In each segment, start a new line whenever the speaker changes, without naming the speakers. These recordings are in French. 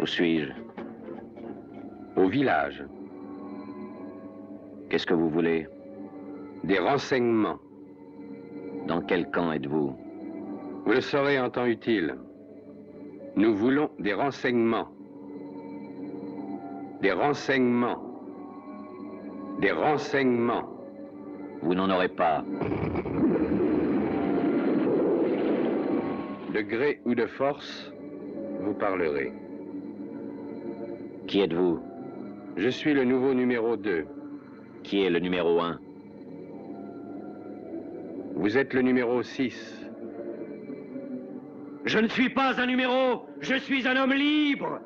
suis-je?
Au village.
Qu'est-ce que vous voulez?
Des renseignements.
Dans quel camp êtes-vous?
Vous le saurez en temps utile. Nous voulons des renseignements. Des renseignements. Des renseignements.
Vous n'en aurez pas.
De gré ou de force, vous parlerez.
Qui êtes-vous?
Je suis le nouveau numéro 2.
Qui est le numéro 1?
Vous êtes le numéro 6.
Je ne suis pas un numéro, je suis un homme libre.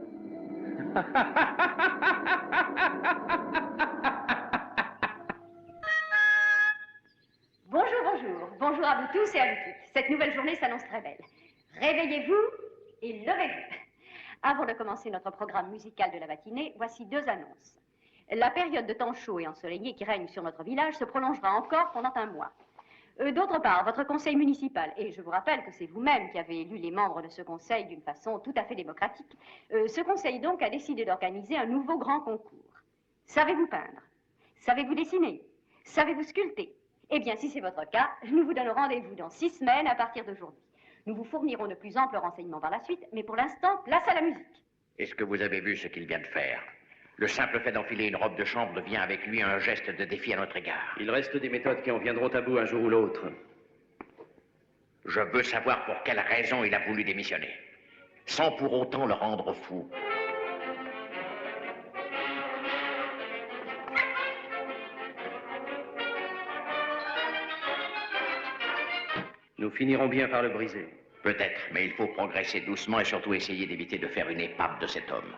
Bonjour, bonjour. Bonjour à vous tous et à vous toutes. Cette nouvelle journée s'annonce très belle. Réveillez-vous et levez-vous. Avant de commencer notre programme musical de la matinée, voici 2 annonces. La période de temps chaud et ensoleillé qui règne sur notre village se prolongera encore pendant 1 mois. D'autre part, votre conseil municipal, et je vous rappelle que c'est vous-même qui avez élu les membres de ce conseil d'une façon tout à fait démocratique, ce conseil donc a décidé d'organiser un nouveau grand concours. Savez-vous peindre? Savez-vous dessiner? Savez-vous sculpter? Eh bien, si c'est votre cas, nous vous donnons rendez-vous dans 6 semaines à partir d'aujourd'hui. Nous vous fournirons de plus amples renseignements par la suite, mais pour l'instant, place à la musique.
Est-ce que vous avez vu ce qu'il vient de faire? Le simple fait d'enfiler une robe de chambre devient avec lui un geste de défi à notre égard.
Il reste des méthodes qui en viendront à bout un jour ou l'autre.
Je veux savoir pour quelle raison il a voulu démissionner, sans pour autant le rendre fou.
Nous finirons bien par le briser.
Peut-être, mais il faut progresser doucement et surtout essayer d'éviter de faire une épave de cet homme.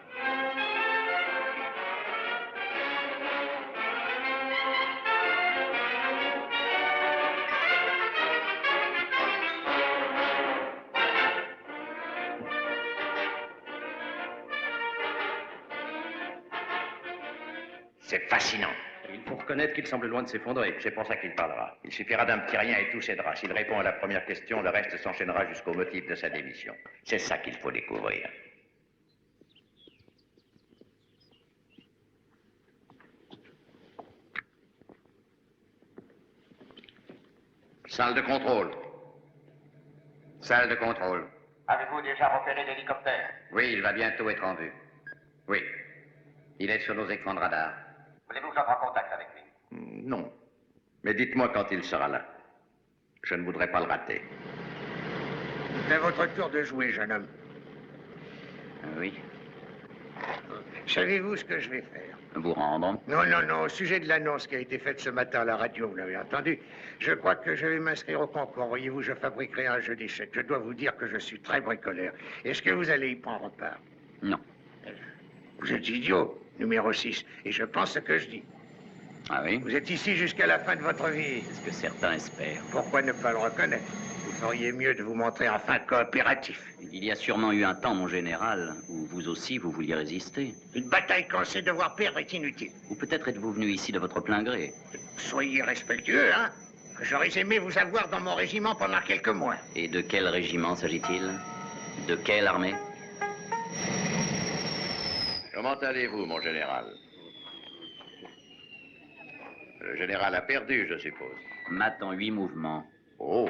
C'est fascinant.
Il faut reconnaître qu'il semble loin de s'effondrer.
C'est pour ça qu'il parlera. Il suffira d'un petit rien et tout cédera. S'il répond à la première question, le reste s'enchaînera jusqu'au motif de sa démission. C'est ça qu'il faut découvrir. Salle de contrôle. Salle de contrôle.
Avez-vous déjà repéré l'hélicoptère?
Oui, il va bientôt être en vue. Oui. Il est sur nos écrans de radar.
Voulez-vous que j'entre en contact avec lui?
Non. Mais dites-moi quand il sera là. Je ne voudrais pas le rater.
C'est votre tour de jouer, jeune homme.
Oui.
Savez-vous ce que je vais faire?
Vous rendre?
Non, non, non. Au sujet de l'annonce qui a été faite ce matin à la radio, vous l'avez entendu, je crois que je vais m'inscrire au concours. Voyez-vous, je fabriquerai un jeu d'échecs. Je dois vous dire que je suis très bricoleur. Est-ce que vous allez y prendre part?
Non.
Vous êtes idiot, numéro 6, et je pense ce que je dis.
Ah oui?
Vous êtes ici jusqu'à la fin de votre vie.
C'est ce que certains espèrent.
Pourquoi ne pas le reconnaître? Vous feriez mieux de vous montrer enfin coopératif.
Il y a sûrement eu un temps, mon général, où vous aussi, vous vouliez résister.
Une bataille qu'on sait devoir perdre est inutile.
Ou peut-être êtes-vous venu ici de votre plein gré.
Soyez respectueux, hein? J'aurais aimé vous avoir dans mon régiment pendant quelques mois.
Et de quel régiment s'agit-il? De quelle armée?
Comment allez-vous, mon général? Le général a perdu, je suppose.
Mat en 8 mouvements.
Oh.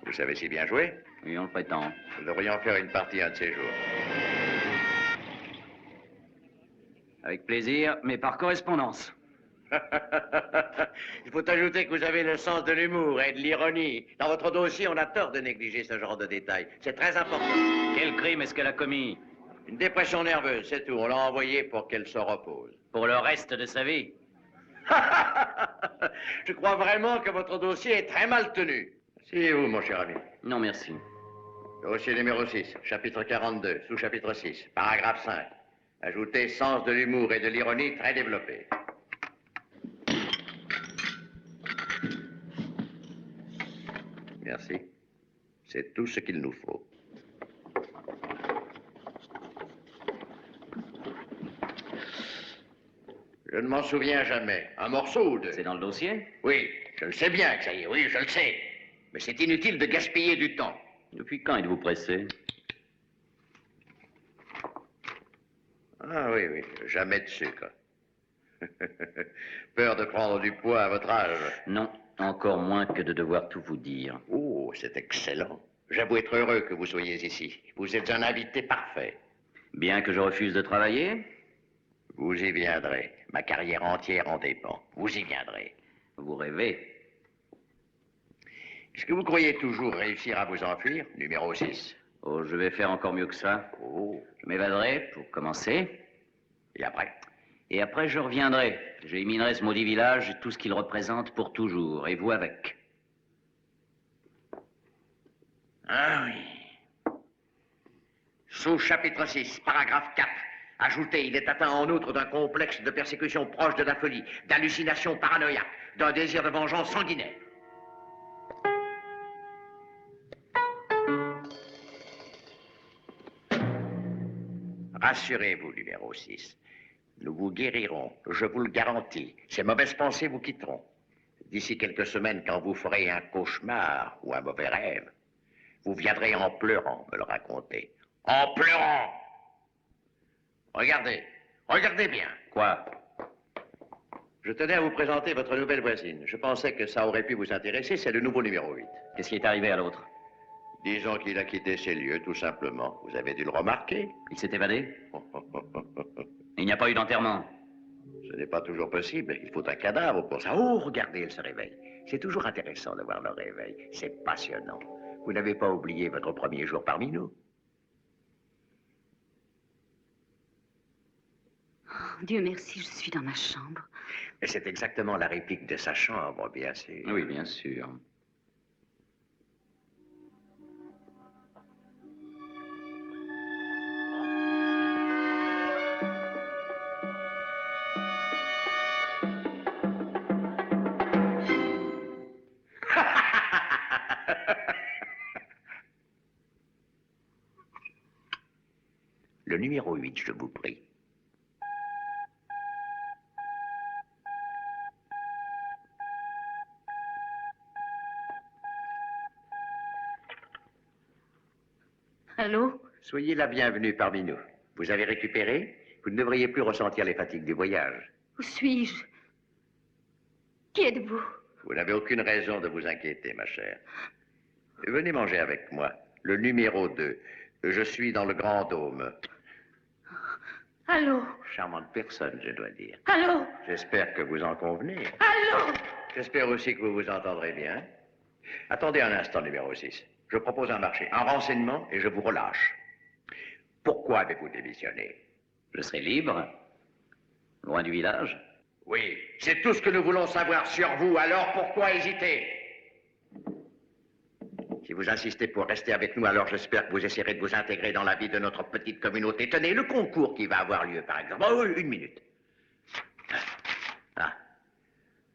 Vous savez si bien jouer?
Oui, on le prétend.
Nous devrions faire une partie un de ces jours.
Avec plaisir, mais par correspondance.
Il faut ajouter que vous avez le sens de l'humour et de l'ironie. Dans votre dossier, on a tort de négliger ce genre de détails. C'est très important.
Quel crime est-ce qu'elle a commis?
Une dépression nerveuse, c'est tout. On l'a envoyée pour qu'elle se repose.
Pour le reste de sa vie?
Je crois vraiment que votre dossier est très mal tenu. Asseyez-vous, mon cher ami.
Non, merci.
Dossier numéro 6, chapitre 42, sous-chapitre 6, paragraphe 5. Ajoutez sens de l'humour et de l'ironie très développé. Merci. C'est tout ce qu'il nous faut. Je ne m'en souviens jamais. Un morceau de...
C'est dans le dossier?
Oui, je le sais bien que ça y est, oui, je le sais. Mais c'est inutile de gaspiller du temps.
Depuis quand êtes-vous pressé?
Ah oui, oui, jamais de sucre. Peur de prendre du poids à votre âge?
Non, encore moins que de devoir tout vous dire.
Oh, c'est excellent. J'avoue être heureux que vous soyez ici. Vous êtes un invité parfait.
Bien que je refuse de travailler,
Vous y viendrez. Ma carrière entière en dépend. Vous y viendrez.
vous rêvez.
Est-ce que vous croyez toujours réussir à vous enfuir, numéro 6?
Oh, je vais faire encore mieux que ça.
Oh,
Je m'évaderai, pour commencer.
et après?
Et après, je reviendrai. J'éliminerai ce maudit village et tout ce qu'il représente pour toujours. Et vous avec.
Ah oui. Sous-chapitre 6, paragraphe 4. Ajouté, il est atteint en outre d'un complexe de persécution proche de la folie, d'hallucination paranoïaque, d'un désir de vengeance sanguinaire. Rassurez-vous, numéro 6. Nous vous guérirons, je vous le garantis. Ces mauvaises pensées vous quitteront. D'ici quelques semaines, quand vous ferez un cauchemar ou un mauvais rêve, vous viendrez en pleurant me le raconter. En pleurant! Regardez, regardez bien.
Quoi?
Je tenais à vous présenter votre nouvelle voisine. Je pensais que ça aurait pu vous intéresser, c'est le nouveau numéro 8.
Qu'est-ce qui est arrivé à l'autre?
Disons qu'il a quitté ces lieux, tout simplement. Vous avez dû le remarquer.
Il s'est évadé? Il n'y a pas eu d'enterrement?
Ce n'est pas toujours possible. Il faut un cadavre pour ça. Oh, regardez, elle se réveille. C'est toujours intéressant de voir le réveil. C'est passionnant. Vous n'avez pas oublié votre premier jour parmi nous?
Oh, Dieu merci, je suis dans ma chambre.
Et c'est exactement la réplique de sa chambre, bien sûr.
Oui, bien sûr.
Le numéro 8, je vous prie.
Allô?
Soyez la bienvenue parmi nous. Vous avez récupéré? Vous ne devriez plus ressentir les fatigues du voyage.
Où suis-je? Qui êtes-vous?
Vous n'avez aucune raison de vous inquiéter, ma chère. Venez manger avec moi. Le numéro 2. Je suis dans le Grand Dôme.
Allô?
Charmante personne, je dois dire.
Allô?
J'espère que vous en convenez.
Allô?
J'espère aussi que vous vous entendrez bien. Attendez un instant, numéro 6. Je propose un marché, un renseignement, et je vous relâche. Pourquoi avez-vous démissionné?
Je serai libre, loin du village.
Oui, c'est tout ce que nous voulons savoir sur vous, alors pourquoi hésiter? Si vous insistez pour rester avec nous, alors j'espère que vous essaierez de vous intégrer dans la vie de notre petite communauté. Tenez, le concours qui va avoir lieu, par exemple. Oh, une minute. Ah,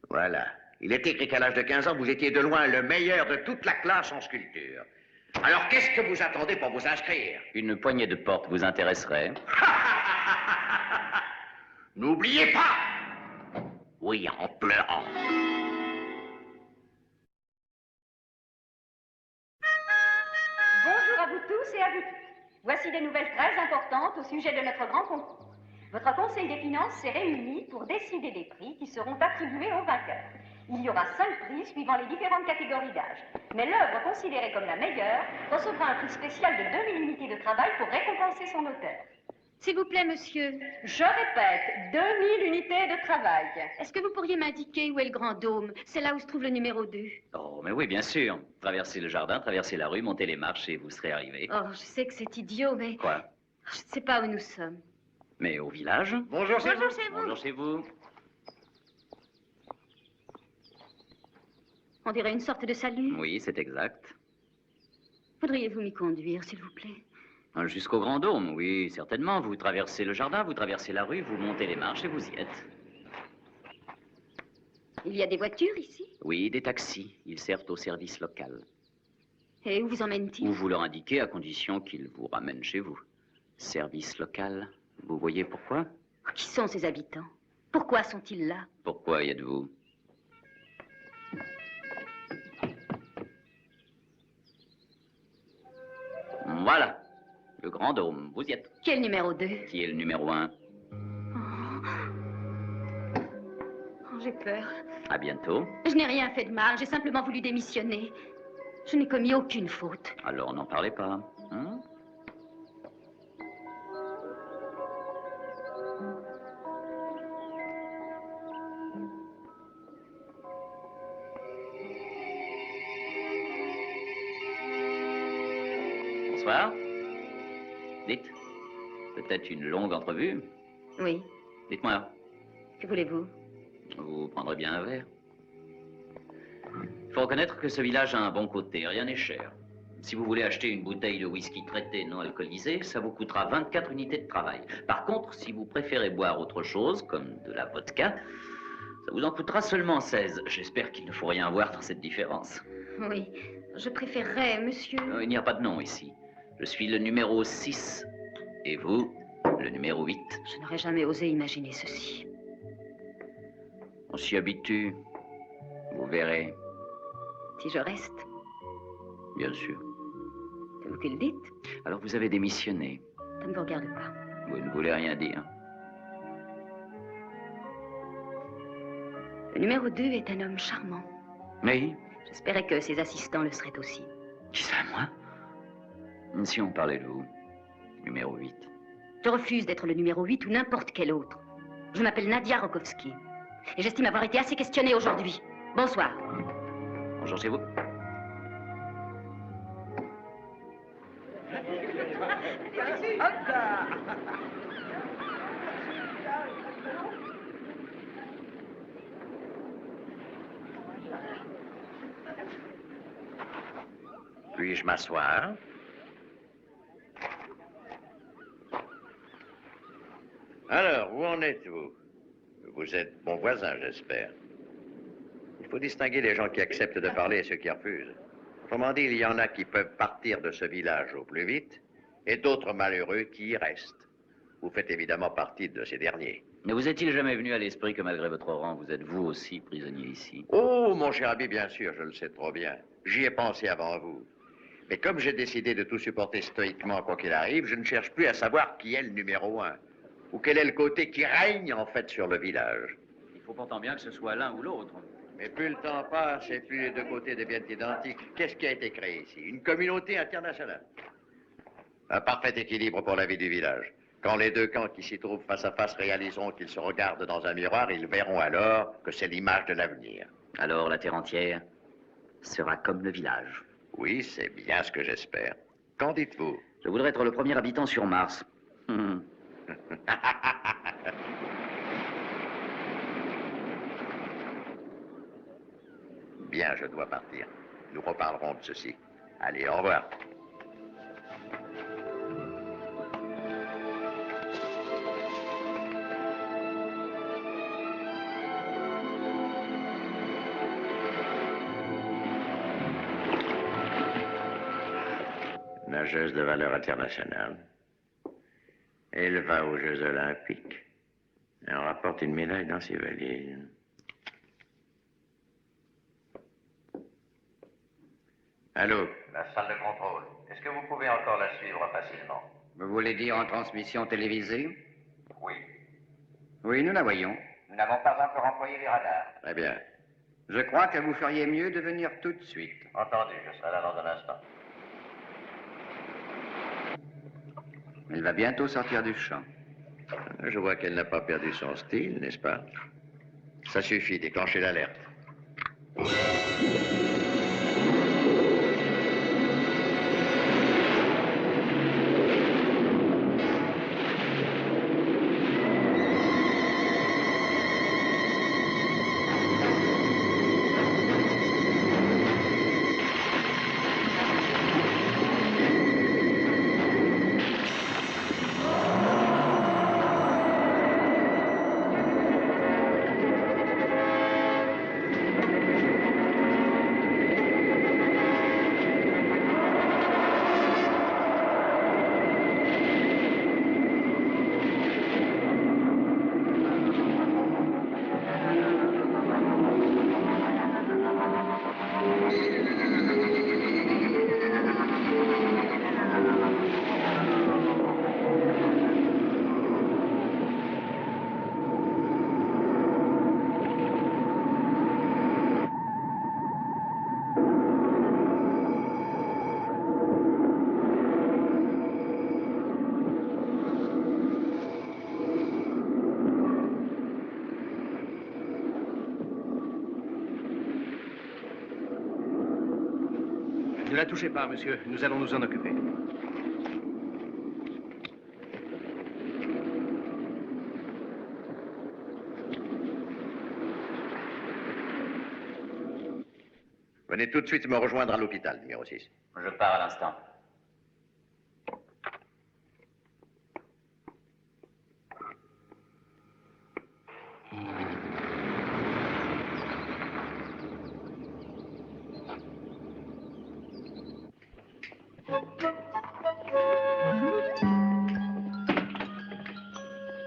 voilà. Il est écrit qu'à l'âge de 15 ans, vous étiez de loin le meilleur de toute la classe en sculpture. Alors, qu'est-ce que vous attendez pour vous inscrire?
Une poignée de porte vous intéresserait?
N'oubliez pas! Oui, en pleurant.
Bonjour à vous tous et à vous toutes. Voici des nouvelles très importantes au sujet de notre grand concours. Votre Conseil des finances s'est réuni pour décider des prix qui seront attribués aux vainqueurs. Il y aura 5 prix suivant les différentes catégories d'âge. Mais l'œuvre considérée comme la meilleure recevra un prix spécial de 2000 unités de travail pour récompenser son auteur.
S'il vous plaît, monsieur,
Je répète, 2000 unités de travail.
est-ce que vous pourriez m'indiquer où est le Grand Dôme? C'est là où se trouve le numéro 2.
Oh, mais oui, bien sûr. Traversez le jardin, traversez la rue, montez les marches et vous serez arrivé.
Oh, je sais que c'est idiot, mais
Quoi?
je ne sais pas où nous sommes.
Mais au village?
Bonjour, c'est
Bonjour
vous.
chez vous.
Bonjour chez vous.
On dirait une sorte de salut.
Oui, c'est exact.
Voudriez-vous m'y conduire, s'il vous plaît?
Jusqu'au Grand Dôme, oui, certainement. Vous traversez le jardin, vous traversez la rue, vous montez les marches et vous y êtes.
Il y a des voitures ici?
Oui, des taxis. Ils servent au service local.
Et où vous emmènent-ils?
Ou vous leur indiquez à condition qu'ils vous ramènent chez vous. Service local. Vous voyez pourquoi?
Qui sont ces habitants? Pourquoi sont-ils là?
Pourquoi y êtes-vous? Voilà. Le Grand Dôme, vous y êtes.
Quel numéro 2?
Qui est le numéro 1?
j'ai peur.
À bientôt.
Je n'ai rien fait de mal, j'ai simplement voulu démissionner. Je n'ai commis aucune faute.
Alors, n'en parlez pas. Hein? Bonsoir. Dites, peut-être une longue entrevue?
Oui.
Dites-moi,
Que voulez-vous?
vous prendrez bien un verre? Il faut reconnaître que ce village a un bon côté, rien n'est cher. Si vous voulez acheter une bouteille de whisky traité non alcoolisé, ça vous coûtera 24 unités de travail. Par contre, si vous préférez boire autre chose, comme de la vodka, ça vous en coûtera seulement 16. J'espère qu'il ne faut rien voir dans cette différence.
Oui, je préférerais, monsieur...
Il n'y a pas de nom ici. Je suis le numéro 6. Et vous, le numéro 8.
Je n'aurais jamais osé imaginer ceci.
On s'y habitue. Vous verrez.
Si je reste,
Bien sûr.
c'est vous qui le dites,
Alors vous avez démissionné.
ça ne vous regarde pas.
Vous ne voulez rien dire.
Le numéro 2 est un homme charmant.
Oui.
J'espérais que ses assistants le seraient aussi.
Qui ça, moi? Si on parlait de vous. Numéro 8.
Je refuse d'être le numéro 8 ou n'importe quel autre. Je m'appelle Nadia Rokovski. Et j'estime avoir été assez questionnée aujourd'hui. Bonsoir.
Bonjour chez vous.
Puis-je m'asseoir? Alors, où en êtes-vous? Vous êtes bon voisin, j'espère. Il faut distinguer les gens qui acceptent de parler et ceux qui refusent. Autrement dit, il y en a qui peuvent partir de ce village au plus vite, et d'autres malheureux qui y restent. Vous faites évidemment partie de ces derniers.
Ne vous est-il jamais venu à l'esprit que malgré votre rang, vous êtes vous aussi prisonnier ici?
Oh, mon cher ami, bien sûr, je le sais trop bien. J'y ai pensé avant vous. Mais comme j'ai décidé de tout supporter stoïquement quoi qu'il arrive, je ne cherche plus à savoir qui est le numéro 1. Ou quel est le côté qui règne, en fait, sur le village.
Il faut pourtant bien que ce soit l'un ou l'autre.
Mais plus le temps passe et plus les deux côtés deviennent identiques. Qu'est-ce qui a été créé ici? Une communauté internationale. Un parfait équilibre pour la vie du village. Quand les deux camps qui s'y trouvent face à face réaliseront qu'ils se regardent dans un miroir, ils verront alors que c'est l'image de l'avenir.
Alors la terre entière sera comme le village.
Oui, c'est bien ce que j'espère. Qu'en dites-vous?
Je voudrais être le premier habitant sur Mars.
Bien, je dois partir. Nous reparlerons de ceci. Allez, au revoir. Nageuse de valeur internationale. Elle va aux Jeux Olympiques. Elle rapporte une médaille dans ses valises. Allô?
La salle de contrôle. Est-ce que vous pouvez encore la suivre facilement?
Vous voulez dire en transmission télévisée?
Oui.
Oui, nous la voyons.
Nous n'avons pas encore employé les radars.
Très bien.
Je crois que vous feriez mieux de venir tout de suite.
Entendu, je serai là dans un instant.
Elle va bientôt sortir du champ.
Je vois qu'elle n'a pas perdu son style, n'est-ce pas? Ça suffit, déclenchez l'alerte.
Ne la touchez pas, monsieur. Nous allons nous en occuper.
Venez tout de suite me rejoindre à l'hôpital, numéro 6.
Je pars à l'instant.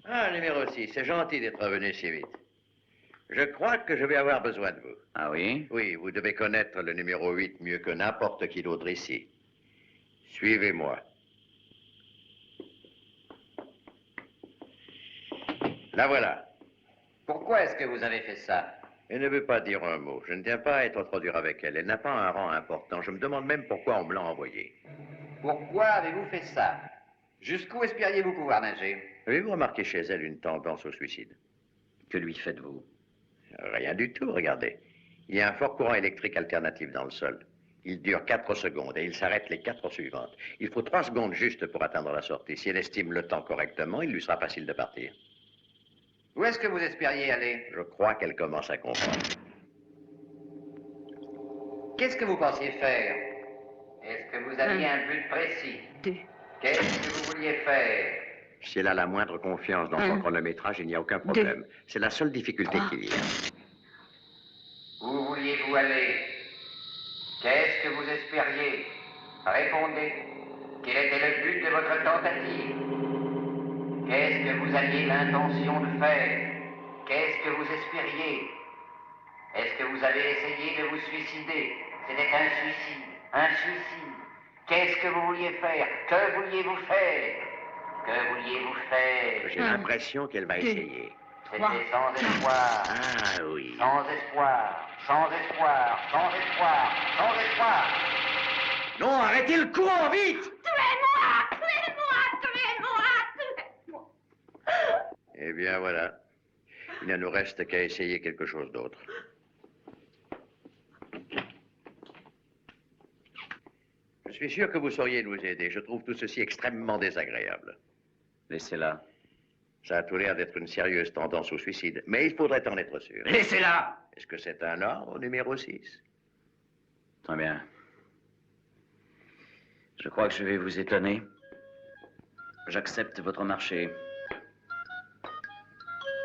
Ah, numéro 6, c'est gentil d'être revenu si vite. Je crois que je vais avoir besoin de vous.
Ah oui?
Oui, vous devez connaître le numéro 8 mieux que n'importe qui d'autre ici. Suivez-moi. La voilà.
Pourquoi est-ce que vous avez fait ça?
Elle ne veut pas dire un mot. Je ne tiens pas à être trop dur avec elle. Elle n'a pas un rang important. Je me demande même pourquoi on me l'a envoyée.
Pourquoi avez-vous fait ça? Jusqu'où espériez-vous pouvoir nager?
Avez-vous remarqué chez elle une tendance au suicide?
Que lui faites-vous?
Rien du tout, regardez. Il y a un fort courant électrique alternatif dans le sol. Il dure 4 secondes et il s'arrête les 4 suivantes. Il faut 3 secondes juste pour atteindre la sortie. Si elle estime le temps correctement, il lui sera facile de partir.
Où est-ce que vous espériez aller?
Je crois qu'elle commence à comprendre.
Qu'est-ce que vous pensiez faire? Est-ce que vous aviez un but précis?
2.
Qu'est-ce que vous vouliez faire?
Si elle a la moindre confiance dans son chronométrage, il n'y a aucun problème. C'est la seule difficulté qu'il y a.
Où vouliez-vous aller? Qu'est-ce que vous espériez? Répondez. Quel était le but de votre tentative? Qu'est-ce que vous aviez l'intention de faire? Qu'est-ce que vous espériez? Est-ce que vous avez essayé de vous suicider? C'était un suicide. Un suicide. Qu'est-ce que vous vouliez faire? Que vouliez-vous faire? Que vouliez-vous faire?
J'ai l'impression qu'elle va essayer.
C'était sans espoir.
Ah oui.
Sans espoir. Sans espoir. Sans espoir. Sans espoir.
Non, arrêtez le courant, vite!
Tuez-moi! Tuez-moi! Tuez-moi! Tuez-moi!
Eh bien, voilà. Il ne nous reste qu'à essayer quelque chose d'autre. Je suis sûr que vous sauriez nous aider. Je trouve tout ceci extrêmement désagréable.
Laissez-la.
Ça a tout l'air d'être une sérieuse tendance au suicide, mais il faudrait en être sûr.
Laissez-la!
Est-ce que c'est un ordre, numéro 6?
Très bien. Je crois que je vais vous étonner. J'accepte votre marché.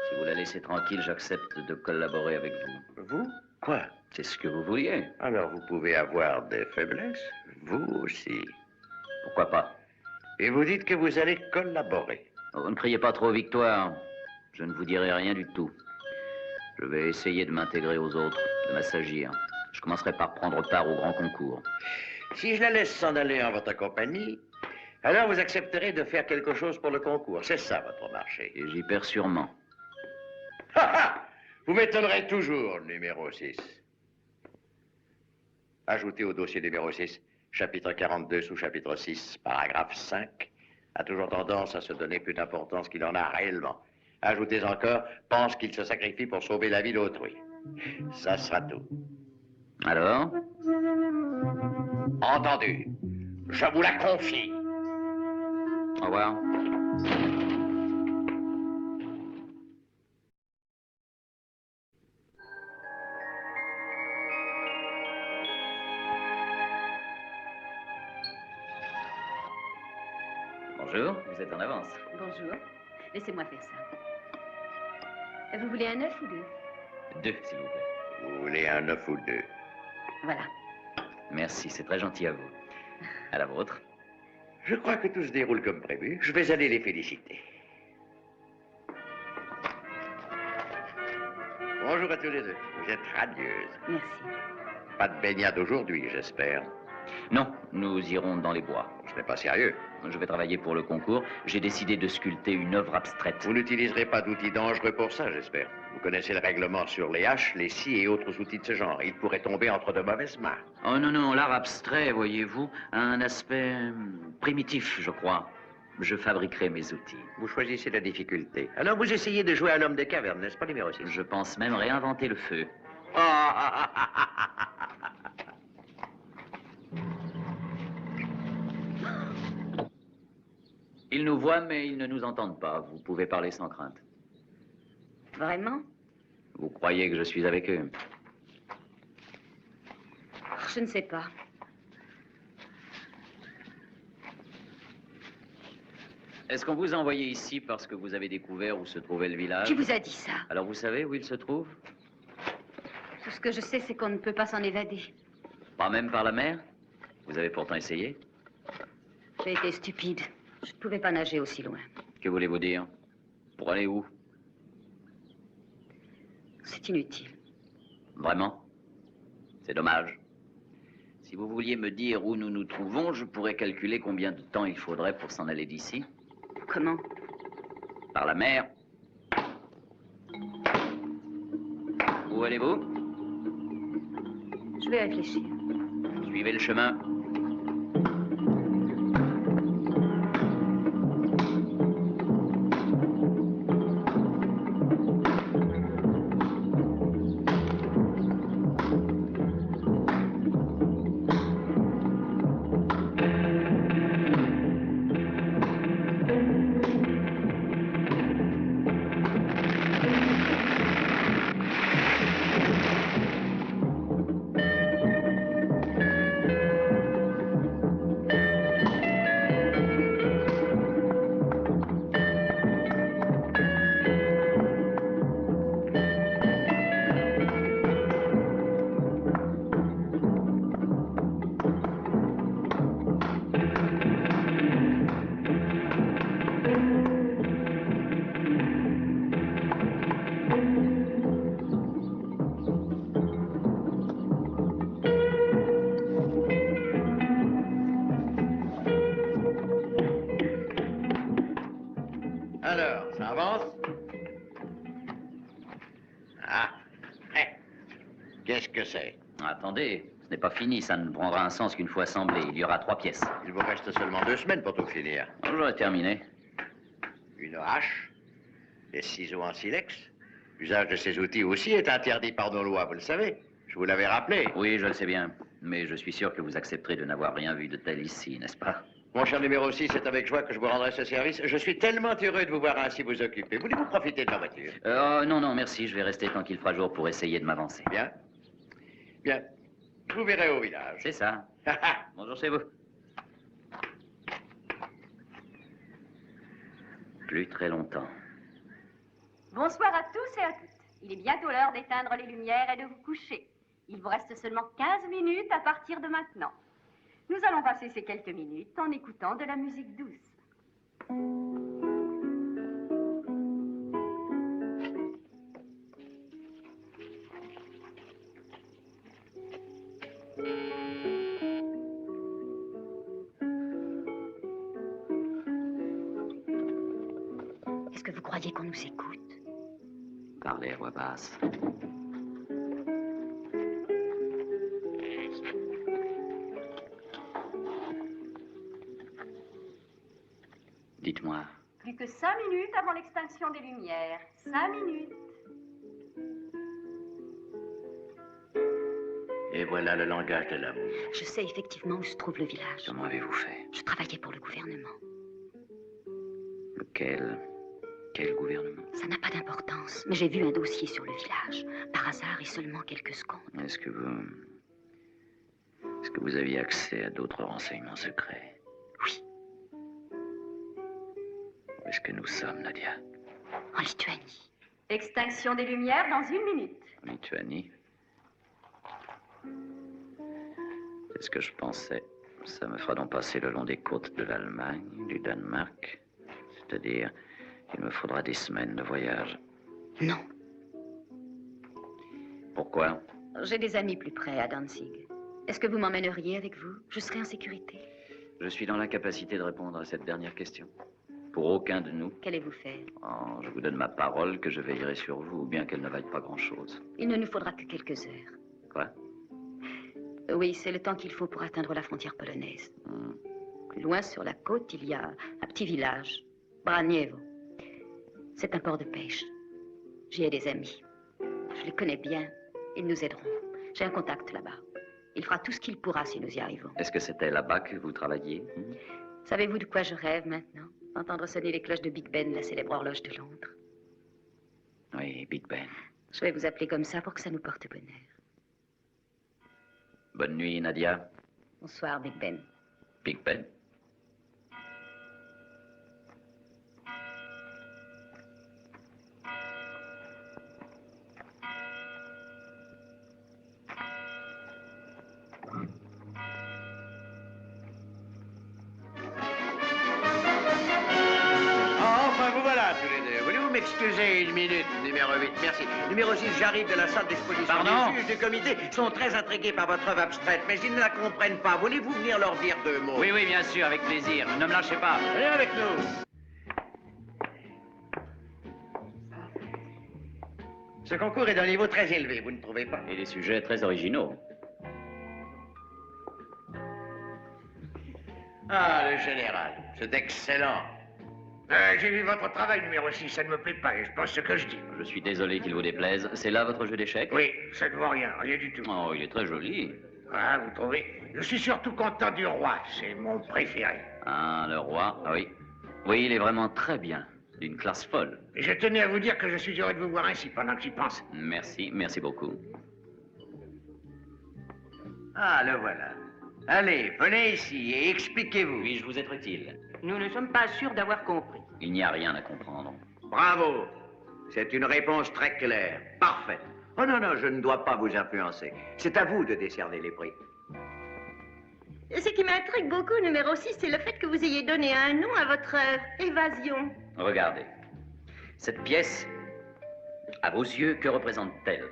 Si vous la laissez tranquille, j'accepte de collaborer avec vous.
Vous? Quoi?
C'est ce que vous vouliez.
Alors vous pouvez avoir des faiblesses, vous aussi.
Pourquoi pas?
Et vous dites que vous allez collaborer.
Oh, ne criez pas trop victoire. Je ne vous dirai rien du tout. Je vais essayer de m'intégrer aux autres, de m'assagir. Je commencerai par prendre part au grand concours.
Si je la laisse s'en aller en votre compagnie, alors vous accepterez de faire quelque chose pour le concours. C'est ça, votre marché.
Et j'y perds sûrement.
Ha ha! Vous m'étonnerez toujours, numéro 6. Ajoutez au dossier numéro 6, chapitre 42, sous-chapitre 6, paragraphe 5, a toujours tendance à se donner plus d'importance qu'il en a réellement. Ajoutez encore, pense qu'il se sacrifie pour sauver la vie d'autrui. Ça sera tout.
Alors?
Entendu. Je vous la confie.
Au revoir. Bonjour, vous êtes en avance.
Bonjour. Laissez-moi faire ça. Vous voulez un œuf ou 2?
2, s'il vous plaît.
Vous voulez un 9 ou 2?
Voilà.
Merci, c'est très gentil à vous. À la vôtre.
Je crois que tout se déroule comme prévu. Je vais aller les féliciter. Bonjour à tous les deux. Vous êtes radieuses.
Merci.
Pas de baignade aujourd'hui, j'espère.
Non, nous irons dans les bois.
Ce n'est pas sérieux.
Je vais travailler pour le concours. J'ai décidé de sculpter une œuvre abstraite.
Vous n'utiliserez pas d'outils dangereux pour ça, j'espère. Vous connaissez le règlement sur les haches, les scies et autres outils de ce genre. Il pourrait tomber entre de mauvaises mains.
Oh non, non, l'art abstrait, voyez-vous, a un aspect primitif, je crois. Je fabriquerai mes outils.
Vous choisissez la difficulté. Alors vous essayez de jouer à l'homme des cavernes, n'est-ce pas, numéro 6?
Je pense même réinventer le feu. Ils nous voient, mais ils ne nous entendent pas. Vous pouvez parler sans crainte.
Vraiment?
Vous croyez que je suis avec eux?
Je ne sais pas.
Est-ce qu'on vous a envoyé ici parce que vous avez découvert où se trouvait le village?
Qui vous a dit ça?
Alors vous savez où il se trouve?
Tout ce que je sais, c'est qu'on ne peut pas s'en évader.
Pas même par la mer? Vous avez pourtant essayé?
J'ai été stupide. Je ne pouvais pas nager aussi loin.
Que voulez-vous dire? Pour aller où?
C'est inutile.
Vraiment? C'est dommage. Si vous vouliez me dire où nous nous trouvons, je pourrais calculer combien de temps il faudrait pour s'en aller d'ici.
Comment?
Par la mer. Où allez-vous?
Je vais réfléchir.
Suivez le chemin.
Alors, ça avance? Ah, qu'est-ce que c'est?
Attendez, ce n'est pas fini. Ça ne prendra un sens qu'une fois assemblé. Il y aura 3 pièces.
Il vous reste seulement 2 semaines pour tout finir.
J'aurais terminé.
Une hache, des ciseaux en silex. L'usage de ces outils aussi est interdit par nos lois, vous le savez. Je vous l'avais rappelé.
Oui, je le sais bien. Mais je suis sûr que vous accepterez de n'avoir rien vu de tel ici, n'est-ce pas?
Mon cher numéro 6, c'est avec joie que je vous rendrai ce service. Je suis tellement heureux de vous voir ainsi vous occuper. Voulez-vous profiter de ma voiture?
Non, non, merci. Je vais rester tant qu'il fera jour pour essayer de m'avancer.
Bien. Bien. Je vous verrai au village.
C'est ça. Bonjour chez vous. Plus très longtemps.
Bonsoir à tous et à toutes. Il est bientôt l'heure d'éteindre les lumières et de vous coucher. Il vous reste seulement 15 minutes à partir de maintenant. Nous allons passer ces quelques minutes en écoutant de la musique douce.
Est-ce que vous croyez qu'on nous écoute?
Parlez à voix basse. Dites-moi.
Plus que 5 minutes avant l'extinction des lumières. 5 minutes.
Et voilà le langage de l'amour.
Je sais effectivement où se trouve le village.
Comment avez-vous fait?
Je travaillais pour le gouvernement.
Quel gouvernement?
Ça n'a pas d'importance, mais j'ai vu un dossier sur le village. Par hasard et seulement quelques secondes.
Est-ce que vous aviez accès à d'autres renseignements secrets?
Oui.
Où est-ce que nous sommes, Nadia?
En Lituanie.
Extinction des lumières dans 1 minute.
En Lituanie? C'est ce que je pensais. Ça me fera donc passer le long des côtes de l'Allemagne, du Danemark. C'est-à-dire, il me faudra des semaines de voyage.
Non.
Pourquoi?
J'ai des amis plus près à Danzig. Est-ce que vous m'emmèneriez avec vous? Je serai en sécurité.
Je suis dans l'incapacité de répondre à cette dernière question. Pour aucun de nous.
Qu'allez-vous faire?
Oh, je vous donne ma parole que je veillerai sur vous, bien qu'elle ne vaille pas grand-chose.
Il ne nous faudra que quelques heures.
Quoi?
Oui, c'est le temps qu'il faut pour atteindre la frontière polonaise. Plus loin sur la côte, il y a un petit village, Braniewo. C'est un port de pêche. J'y ai des amis. Je les connais bien. Ils nous aideront. J'ai un contact là-bas. Il fera tout ce qu'il pourra si nous y arrivons.
Est-ce que c'était là-bas que vous travailliez?
Savez-vous de quoi je rêve maintenant? Entendre sonner les cloches de Big Ben, la célèbre horloge de Londres.
Oui, Big Ben.
Je vais vous appeler comme ça pour que ça nous porte bonheur.
Bonne nuit, Nadia.
Bonsoir, Big Ben.
Big Ben.
Enfin, vous voilà tous les deux. Voulez-vous m'excuser une minute, numéro 8? Merci. Numéro 6, j'arrive de la salle d'exposition.
Pardon?
Les juges du comité sont très intrigués par votre œuvre abstraite, mais ils ne la comprennent pas. Voulez-vous venir leur dire 2 mots?
Oui, oui, bien sûr, avec plaisir. Ne me lâchez pas.
Venez avec nous. Ce concours est d'un niveau très élevé, vous ne trouvez pas?
Et des sujets très originaux.
Ah, le général, c'est excellent.
J'ai vu votre travail, numéro 6, ça ne me plaît pas, et je pense ce que je dis.
Je suis désolé qu'il vous déplaise. C'est là votre jeu d'échecs?
Oui, ça ne vaut rien, rien du tout.
Oh, il est très joli.
Ah, vous trouvez? Je suis surtout content du roi, c'est mon préféré.
Ah, le roi, ah oui. Oui, il est vraiment très bien. D'une classe folle.
Et je tenais à vous dire que je suis heureux de vous voir ainsi pendant que j'y pense.
Merci, merci beaucoup.
Ah, le voilà. Allez, venez ici et expliquez-vous.
Puis-je vous être utile?
Nous ne sommes pas sûrs d'avoir compris.
Il n'y a rien à comprendre.
Bravo. C'est une réponse très claire. Parfaite. Oh non, non, je ne dois pas vous influencer. C'est à vous de décerner les prix.
Ce qui m'intrigue beaucoup, numéro 6, c'est le fait que vous ayez donné un nom à votre œuvre, Évasion.
Regardez. Cette pièce, à vos yeux, que représente-t-elle?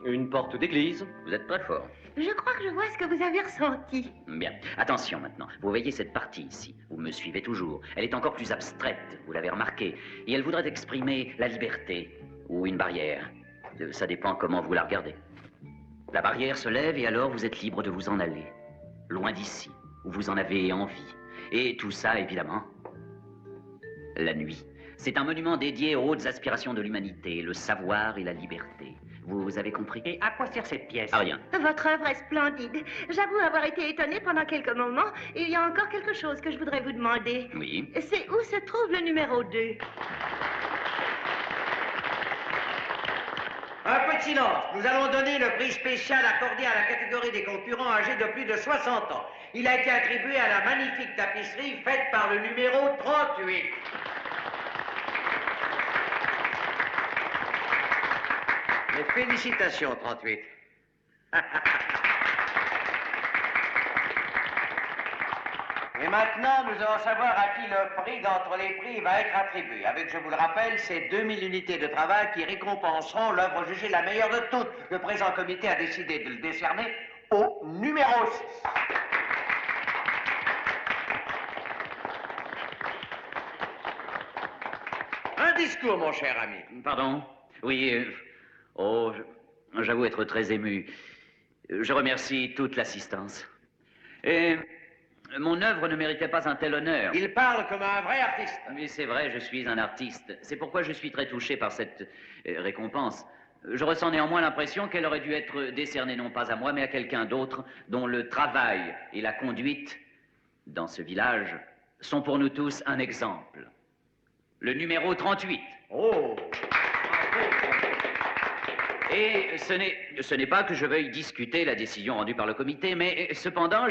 Une porte d'église.
Vous êtes très fort.
Je crois que je vois ce que vous avez ressenti.
Bien. Attention maintenant. Vous voyez cette partie ici. Vous me suivez toujours. Elle est encore plus abstraite, vous l'avez remarqué. Et elle voudrait exprimer la liberté ou une barrière. Ça dépend comment vous la regardez. La barrière se lève et alors vous êtes libre de vous en aller. Loin d'ici, où vous en avez envie. Et tout ça, évidemment, la nuit. C'est un monument dédié aux hautes aspirations de l'humanité, le savoir et la liberté. Vous avez compris?
Et à quoi sert cette pièce?
Ah, rien.
Votre œuvre est splendide. J'avoue avoir été étonnée pendant quelques moments. Il y a encore quelque chose que je voudrais vous demander.
Oui.
C'est où se trouve le numéro 2?
Un peu de silence. Nous allons donner le prix spécial accordé à la catégorie des concurrents âgés de plus de 60 ans. Il a été attribué à la magnifique tapisserie faite par le numéro 38. Et félicitations, 38. Et maintenant, nous allons savoir à qui le prix d'entre les prix va être attribué. Avec, je vous le rappelle, ces 2000 unités de travail qui récompenseront l'œuvre jugée la meilleure de toutes. Le présent comité a décidé de le décerner au numéro 6. Un discours, mon cher ami.
Pardon? Oui. J'avoue être très ému. Je remercie toute l'assistance. Et mon œuvre ne méritait pas un tel honneur.
Il parle comme un vrai artiste.
Oui, c'est vrai, je suis un artiste. C'est pourquoi je suis très touché par cette récompense. Je ressens néanmoins l'impression qu'elle aurait dû être décernée non pas à moi, mais à quelqu'un d'autre, dont le travail et la conduite dans ce village sont pour nous tous un exemple. Le numéro 38.
Oh!
Et ce n'est pas que je veuille discuter la décision rendue par le comité, mais cependant,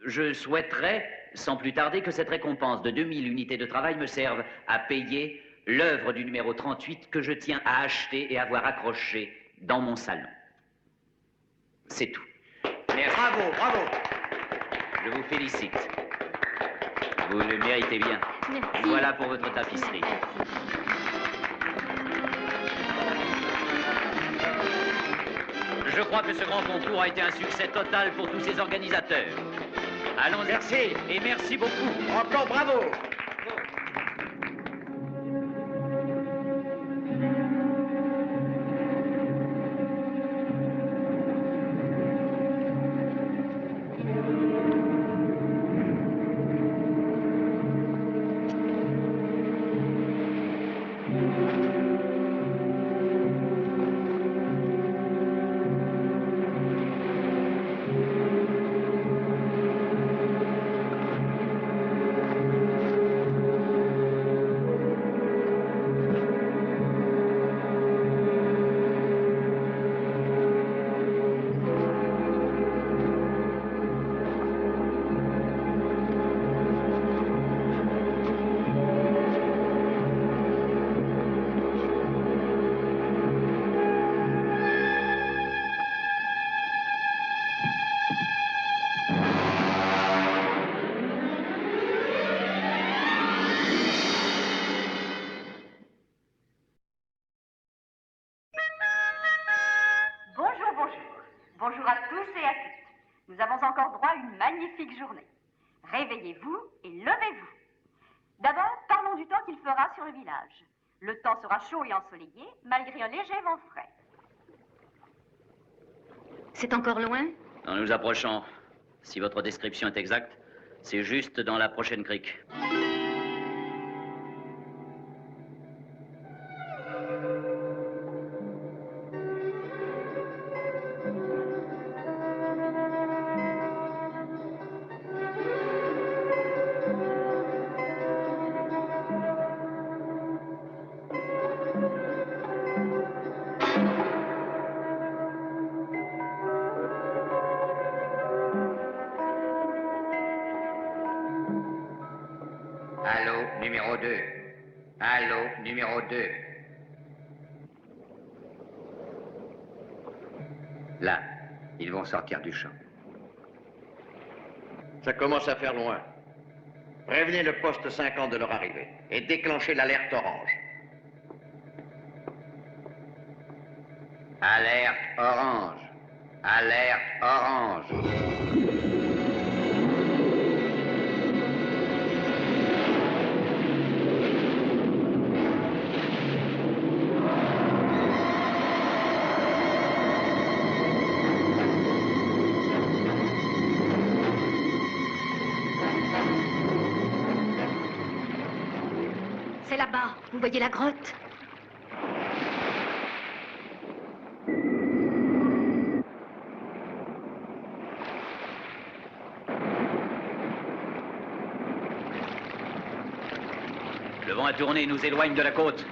je souhaiterais, sans plus tarder, que cette récompense de 2000 unités de travail me serve à payer l'œuvre du numéro 38 que je tiens à acheter et à voir accrochée dans mon salon. C'est tout. Merci.
Bravo, bravo.
Je vous félicite. Vous le méritez bien.
Merci.
Voilà pour votre tapisserie. Je crois que ce grand concours a été un succès total pour tous ses organisateurs. Allons-y.
Merci.
Et merci beaucoup.
Encore bravo.
Nous avons encore droit à une magnifique journée. Réveillez-vous et levez-vous. D'abord, parlons du temps qu'il fera sur le village. Le temps sera chaud et ensoleillé, malgré un léger vent frais.
C'est encore loin?
En nous approchant, si votre description est exacte, c'est juste dans la prochaine crique.
Allô, numéro 2. Allô, numéro 2. Là, ils vont sortir du champ. Ça commence à faire loin. Prévenez le poste 50 de leur arrivée et déclenchez l'alerte orange. Alerte orange. Alerte orange.
C'est là-bas. Vous voyez la grotte?
Le vent a tourné et nous éloigne de la côte.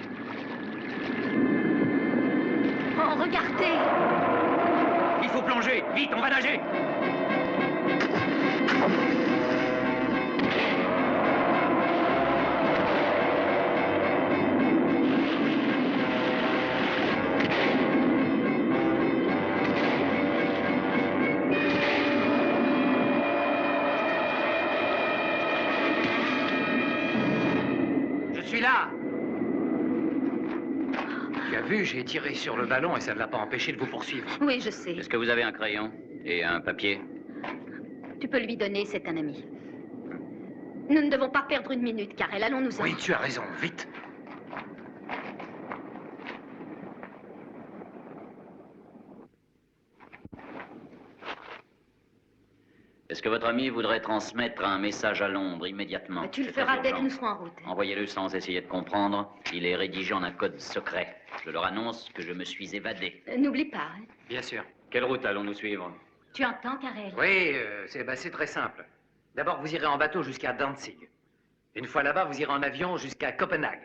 Oh, regardez!
Il faut plonger. Vite, on va nager.
Je suis là. Tu as vu, j'ai tiré sur le ballon et ça ne l'a pas empêché de vous poursuivre.
Oui, je sais.
Est-ce que vous avez un crayon et un papier?
Tu peux lui donner, c'est un ami. Nous ne devons pas perdre une minute, Karel. Allons-nous-en.
Oui, tu as raison. Vite.
Est-ce que votre ami voudrait transmettre un message à Londres immédiatement?
Tu le
C'est très
feras dès que
urgent.
nous serons en route.
Envoyez-le sans essayer de comprendre. Il est rédigé en un code secret. Je leur annonce que je me suis évadé.
N'oublie pas. Hein.
Bien sûr.
Quelle route allons-nous suivre?
Tu entends, Karel?
Oui, c'est très simple. D'abord, vous irez en bateau jusqu'à Danzig. Une fois là-bas, vous irez en avion jusqu'à Copenhague.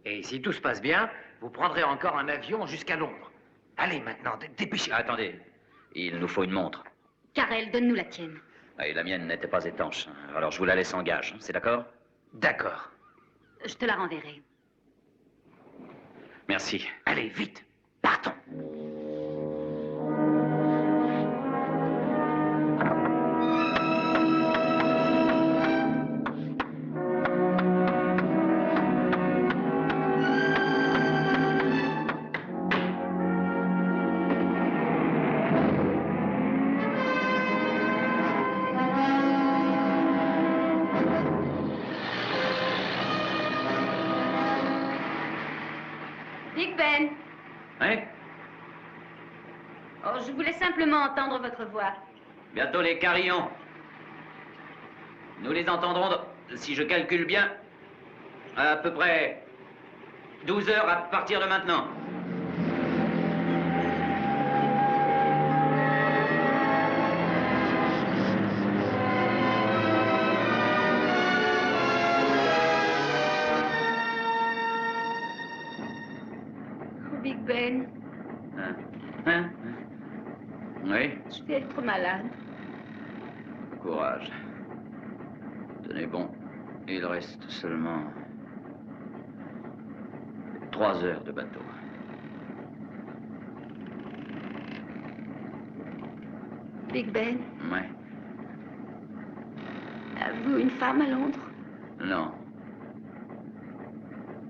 Et si tout se passe bien, vous prendrez encore un avion jusqu'à Londres. Allez, maintenant, dépêchez-vous.
Attendez, il nous faut une montre.
Karel, donne-nous la tienne.
Ah, et la mienne n'était pas étanche. Alors je vous la laisse en gage, c'est d'accord?
D'accord.
Je te la renverrai.
Merci.
Allez, vite. Partons.
Big Ben.
Hein?
Oh, je voulais simplement entendre votre voix.
Bientôt les carillons. Nous les entendrons, si je calcule bien, à peu près 12 heures à partir de maintenant.
Oh, Big Ben,
Hein? Oui?
je vais être malade.
Courage. Tenez bon, il reste seulement 3 heures de bateau.
Big Ben,
Ouais.
avez-vous une femme à Londres?
Non.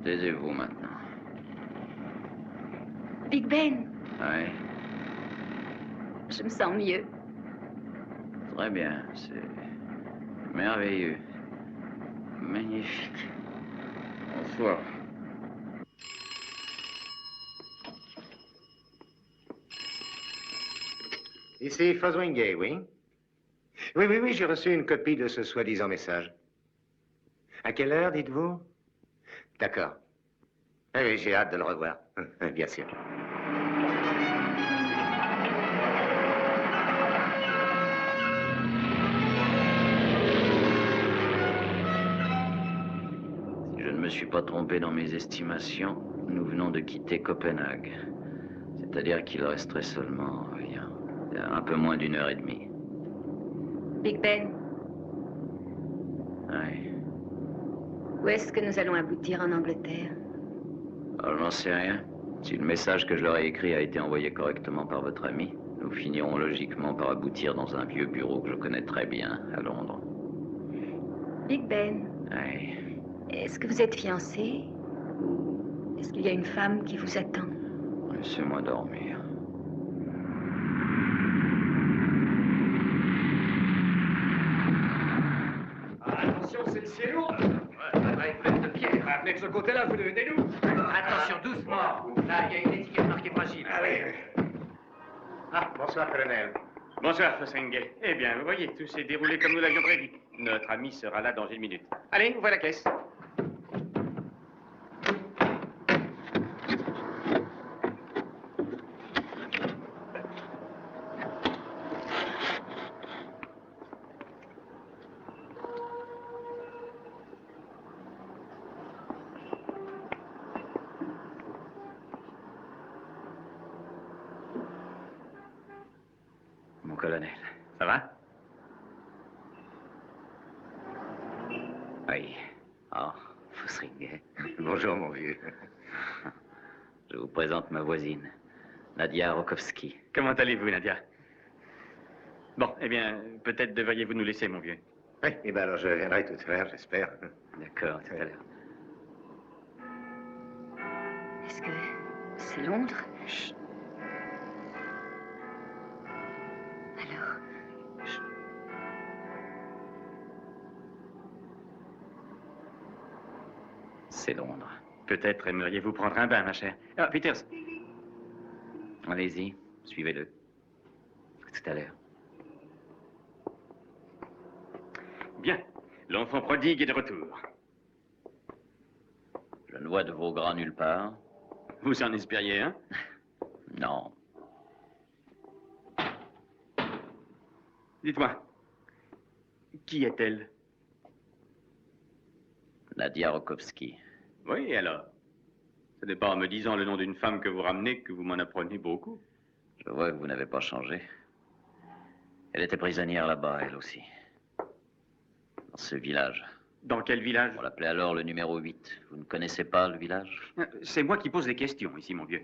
Taisez-vous maintenant.
Big Ben,
Oui.
je me sens mieux.
Très bien, c'est merveilleux. Magnifique. Bonsoir.
Ici Fotheringay, oui? Oui, j'ai reçu une copie de ce soi-disant message. À quelle heure, dites-vous? D'accord. Oui, j'ai hâte de le revoir. Bien sûr.
Si je ne me suis pas trompé dans mes estimations, nous venons de quitter Copenhague. C'est-à-dire qu'il resterait seulement, un peu moins d'une heure et demie.
Big Ben,
Oui.
où est-ce que nous allons aboutir en Angleterre?
Alors, j'en sais rien. Si le message que je leur ai écrit a été envoyé correctement par votre ami, nous finirons logiquement par aboutir dans un vieux bureau que je connais très bien à Londres.
Big Ben,
Oui.
est-ce que vous êtes fiancé? Ou est-ce qu'il y a une femme qui vous attend?
Laissez-moi dormir.
Attention, c'est le ciel lourd. Ouais, ça va être pleine de pierres. Ah, venez de ce côté-là, vous devez nous.
Attention, doucement. Là, il y a une étiquette marquée fragile.
Ah oui.
Ah, bonsoir, colonel.
Bonsoir, Fotheringay. Eh bien, vous voyez, tout s'est déroulé comme nous l'avions prévu. Notre ami sera là dans une minute. Allez, ouvrez la caisse.
Mon colonel.
Ça va?
Oui. Ah, Fotheringay.
Bonjour, mon vieux.
Je vous présente ma voisine, Nadia Rokovski.
Comment allez-vous, Nadia? Bon, eh bien, peut-être devriez-vous nous laisser, mon vieux.
Oui, eh bien alors je viendrai tout à l'heure, j'espère.
D'accord, tout à l'heure.
Est-ce que c'est Londres?
Chut.
Alors,
C'est Londres.
Peut-être aimeriez-vous prendre un bain, ma chère. Ah, Peters.
Allez-y, suivez-le. Tout à l'heure.
Bien. L'enfant prodigue est de retour.
Je ne vois de vos gras nulle part.
Vous en espériez un?
Non.
Dites-moi, qui est-elle?
Nadia Rokovski.
Oui, et alors? Ce n'est pas en me disant le nom d'une femme que vous ramenez que vous m'en apprenez beaucoup.
Je vois que vous n'avez pas changé. Elle était prisonnière là-bas, elle aussi. Dans ce village.
Dans quel village?
On l'appelait alors le numéro 8. Vous ne connaissez pas le village?
C'est moi qui pose des questions ici, mon vieux.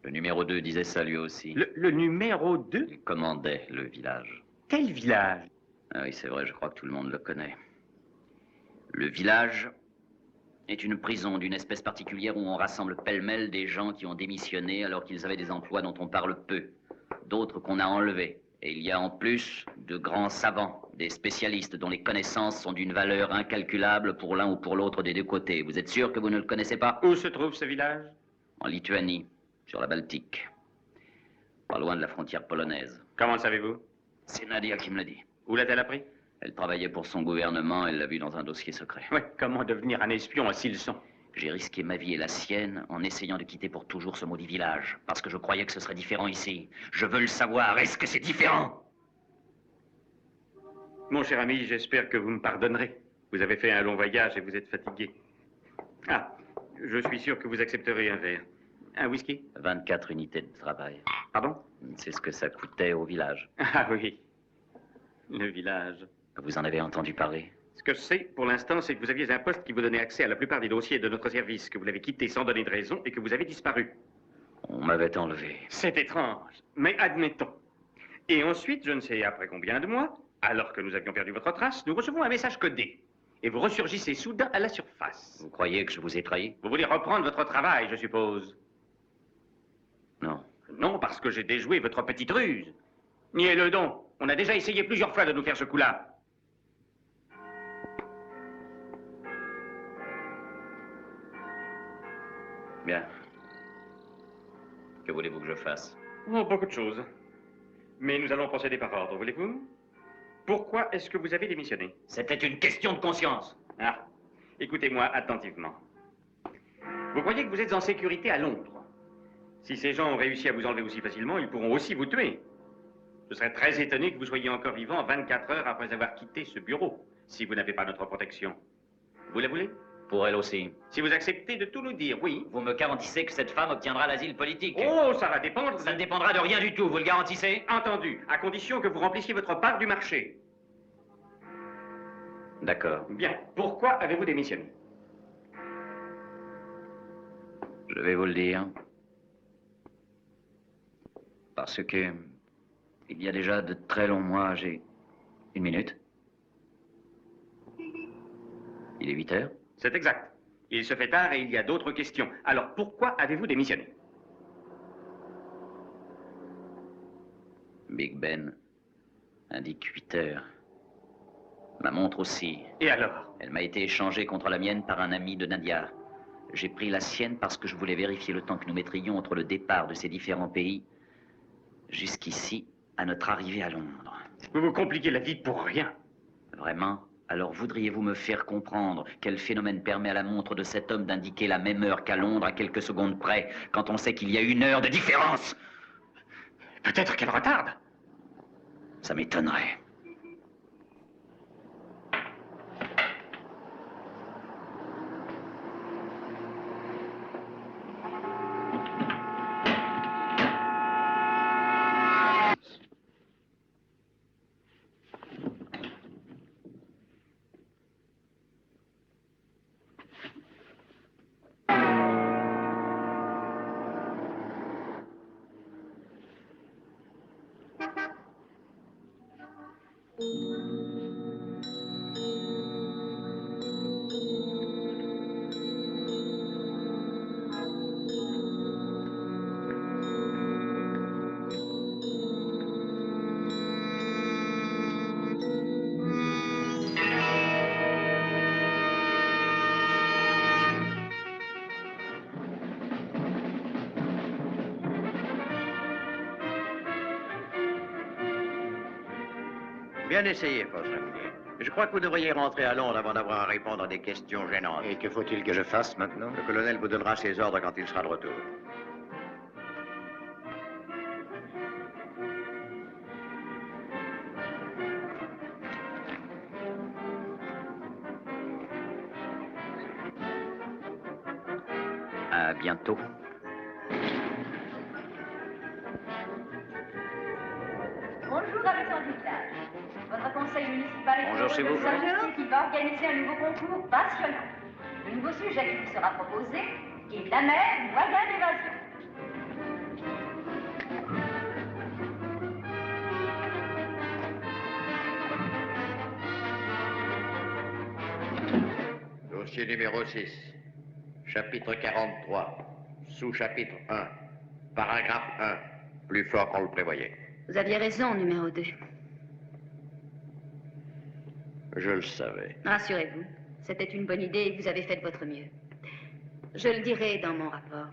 Le numéro 2 disait ça lui aussi.
Le numéro 2?
Il commandait le village.
Quel village?
Ah oui, c'est vrai, je crois que tout le monde le connaît. Le village est une prison d'une espèce particulière où on rassemble pêle-mêle des gens qui ont démissionné alors qu'ils avaient des emplois dont on parle peu, d'autres qu'on a enlevés. Et il y a en plus de grands savants, des spécialistes dont les connaissances sont d'une valeur incalculable pour l'un ou pour l'autre des deux côtés. Vous êtes sûr que vous ne le connaissez pas?
Où se trouve ce village?
En Lituanie, sur la Baltique. Pas loin de la frontière polonaise.
Comment le savez-vous?
C'est Nadia qui me l'a dit.
Où l'a-t-elle appris?
Elle travaillait pour son gouvernement, elle l'a vu dans un dossier secret.
Oui, comment devenir un espion à Silson?
J'ai risqué ma vie et la sienne en essayant de quitter pour toujours ce maudit village, parce que je croyais que ce serait différent ici. Je veux le savoir, est-ce que c'est différent?
Mon cher ami, j'espère que vous me pardonnerez. Vous avez fait un long voyage et vous êtes fatigué. Ah, je suis sûr que vous accepterez un verre. Un whisky?
24 unités de travail.
Pardon?
C'est ce que ça coûtait au village.
Ah oui, le village.
Vous en avez entendu parler?
Ce que je sais, pour l'instant, c'est que vous aviez un poste qui vous donnait accès à la plupart des dossiers de notre service, que vous l'avez quitté sans donner de raison et que vous avez disparu.
On m'avait enlevé.
C'est étrange, mais admettons. Et ensuite, je ne sais après combien de mois, alors que nous avions perdu votre trace, nous recevons un message codé. Et vous ressurgissez soudain à la surface.
Vous croyez que je vous ai trahi?
Vous voulez reprendre votre travail, je suppose?
Non.
Non, parce que j'ai déjoué votre petite ruse. Niez-le donc. On a déjà essayé plusieurs fois de nous faire ce coup-là.
Bien. Que voulez-vous que je fasse?
Oh, beaucoup de choses. Mais nous allons procéder par ordre, voulez-vous? Pourquoi est-ce que vous avez démissionné?
C'était une question de conscience.
Ah, écoutez-moi attentivement. Vous croyez que vous êtes en sécurité à Londres? Si ces gens ont réussi à vous enlever aussi facilement, ils pourront aussi vous tuer. Je serais très étonné que vous soyez encore vivant 24 heures après avoir quitté ce bureau, si vous n'avez pas notre protection. Vous la voulez?
Pour elle aussi.
Si vous acceptez de tout nous dire, oui.
Vous me garantissez que cette femme obtiendra l'asile politique?
Oh, ça va dépendre.
Ça ne dépendra de rien du tout, vous le garantissez?
Entendu, à condition que vous remplissiez votre part du marché.
D'accord.
Bien. Pourquoi avez-vous démissionné?
Je vais vous le dire. Parce que, il y a déjà de très longs mois, j'ai... Une minute. Il est 8 heures.
C'est exact. Il se fait tard et il y a d'autres questions. Alors, pourquoi avez-vous démissionné?
Big Ben indique 8 heures. Ma montre aussi.
Et alors?
Elle m'a été échangée contre la mienne par un ami de Nadia. J'ai pris la sienne parce que je voulais vérifier le temps que nous mettrions entre le départ de ces différents pays jusqu'ici à notre arrivée à Londres.
Vous vous compliquez la vie pour rien.
Vraiment? Alors voudriez-vous me faire comprendre quel phénomène permet à la montre de cet homme d'indiquer la même heure qu'à Londres à quelques secondes près, quand on sait qu'il y a 1 heure de différence?
Peut-être qu'elle retarde.
Ça m'étonnerait.
Bien essayé, Fauchelier. Je crois que vous devriez rentrer à Londres avant d'avoir à répondre à des questions gênantes.
Et que faut-il que je fasse maintenant?
Le colonel vous donnera ses ordres quand il sera de retour.
À bientôt.
Bonjour, habitants du village. Votre conseil municipal est
Bonjour chez vous.
qui va organiser un nouveau concours passionnant. Le nouveau sujet qui vous sera proposé est la mer, moyen d'évasion.
Dossier numéro 6. Chapitre 43. Sous-chapitre 1. Paragraphe 1. Plus fort qu'on le prévoyait.
Vous aviez raison, numéro 2.
Je le savais.
Rassurez-vous, c'était une bonne idée et vous avez fait de votre mieux. Je le dirai dans mon rapport.